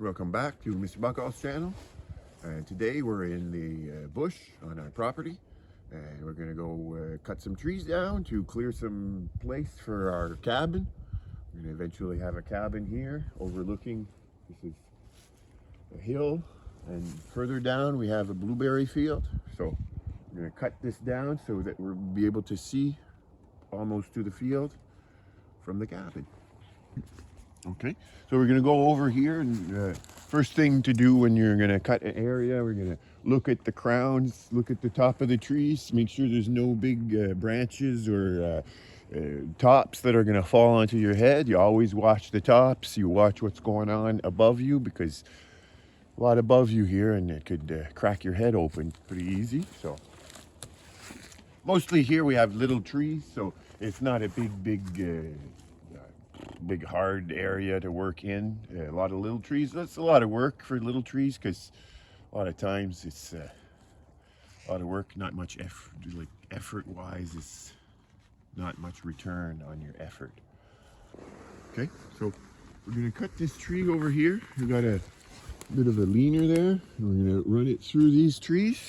Welcome back to Mr. Buckall's channel. And today we're in the bush on our property, and we're gonna go cut some trees down to clear some place for our cabin. We're gonna eventually have a cabin here overlooking, this is a hill, and further down we have a blueberry field. So we're gonna cut this down so that we'll be able to see almost to the field from the cabin. Okay, so we're gonna go over here, and first thing to do when you're gonna cut an area, we're gonna look at the crowns, look at the top of the trees, make sure there's no big branches or tops that are gonna fall onto your head. You always watch the tops, you watch what's going on above you, because a lot above you here and it could crack your head open pretty easy. So mostly here we have little trees, so it's not a big hard area to work in. A lot of little trees. That's a lot of work for little trees, because a lot of times it's a lot of work, not much effort. Like effort wise, it's not much return on your effort. Okay, so we're gonna cut this tree over here. We got a bit of a leaner there, and we're gonna run it through these trees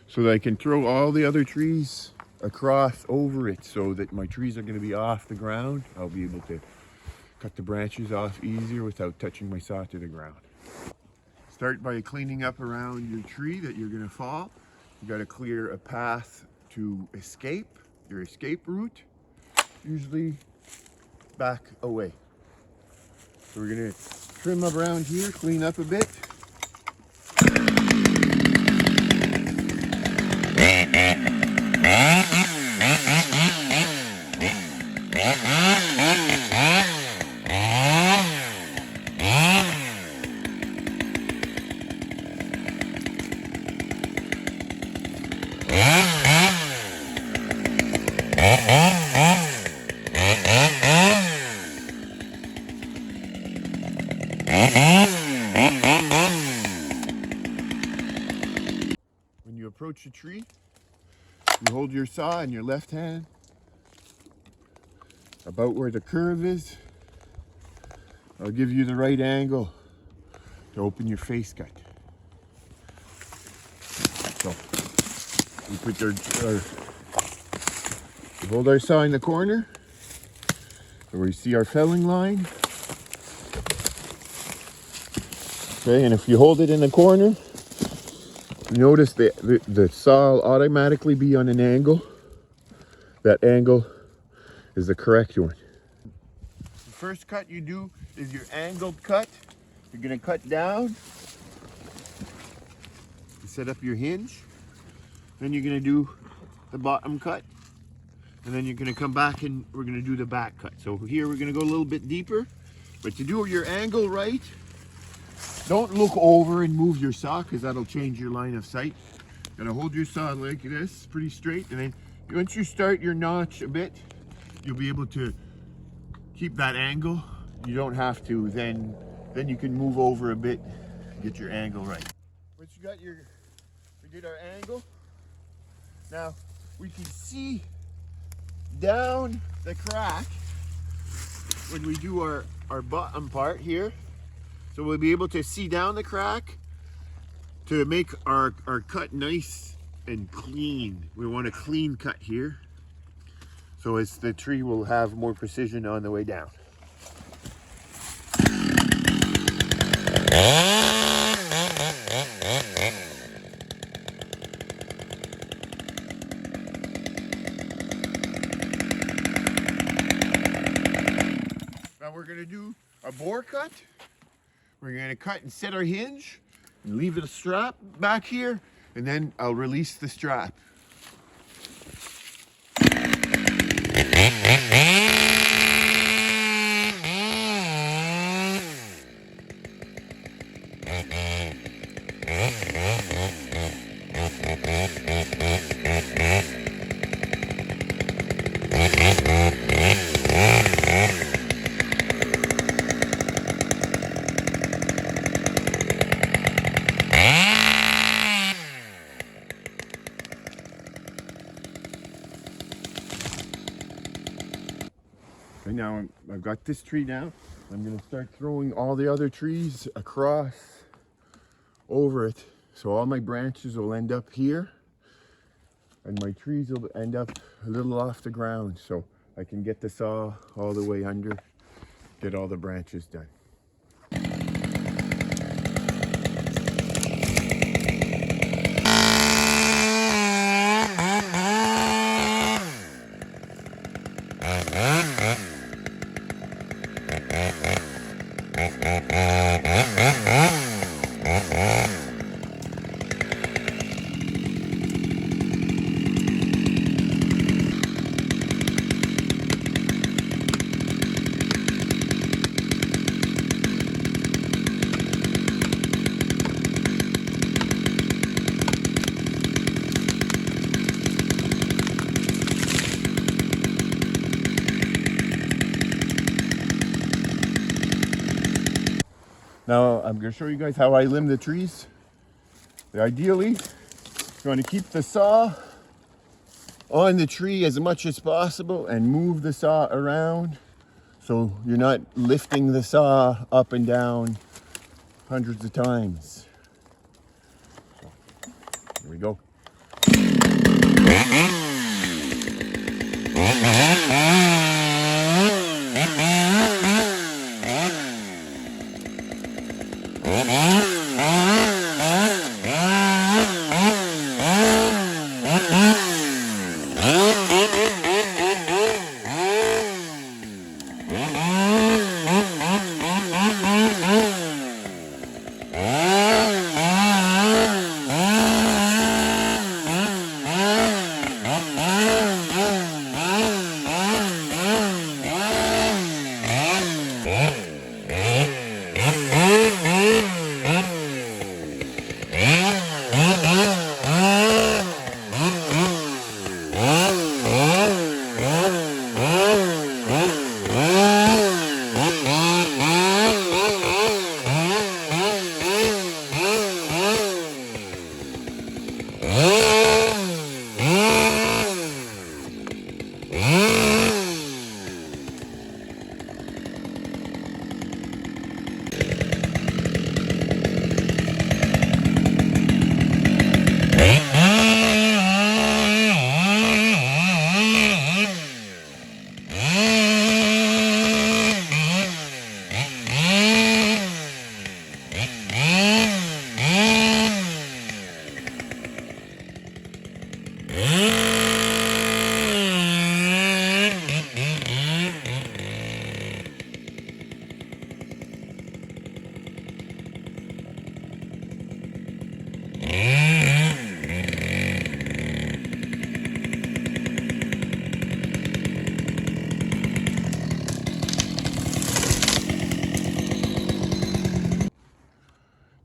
so that I can throw all the other trees across over it, so that my trees are going to be off the ground. I'll be able to cut the branches off easier without touching my saw to the ground. Start by cleaning up around your tree that you're going to fall. You got to clear a path to escape, your escape route, usually back away. So we're going to trim up around here, clean up a bit. When you approach a tree, you hold your saw in your left hand about where the curve is. I'll give you the right angle to open your face cut. So we put we hold our saw in the corner so we see our felling line. Okay, and if you hold it in the corner, notice the saw will automatically be on an angle. That angle is the correct one. The first cut you do is your angled cut. You're going to cut down. You set up your hinge. Then you're going to do the bottom cut. And then you're going to come back and we're going to do the back cut. So here we're going to go a little bit deeper. But to do your angle right, don't look over and move your saw, because that'll change your line of sight. You're going to hold your saw like this, pretty straight. And then once you start your notch a bit, you'll be able to keep that angle. You don't have to, then you can move over a bit and get your angle right. Once you got we did our angle, now we can see down the crack when we do our bottom part here. So we'll be able to see down the crack to make our cut nice and clean. We want a clean cut here, so as the tree will have more precision on the way down. Now we're going to do a bore cut. We're going to cut and set our hinge and leave the strap back here, and then I'll release the strap. now I've got this tree down. I'm going to start throwing all the other trees across over it. So all my branches will end up here and my trees will end up a little off the ground, so I can get the saw all the way under, get all the branches done. Now I'm going to show you guys how I limb the trees. Ideally, you want to keep the saw on the tree as much as possible and move the saw around so you're not lifting the saw up and down hundreds of times. So, here we go.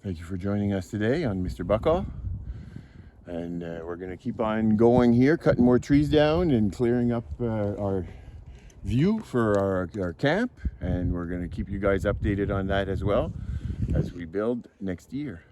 Thank you for joining us today on Mr. Buckall. And we're going to keep on going here, cutting more trees down and clearing up our view for our camp. And we're going to keep you guys updated on that as well as we build next year.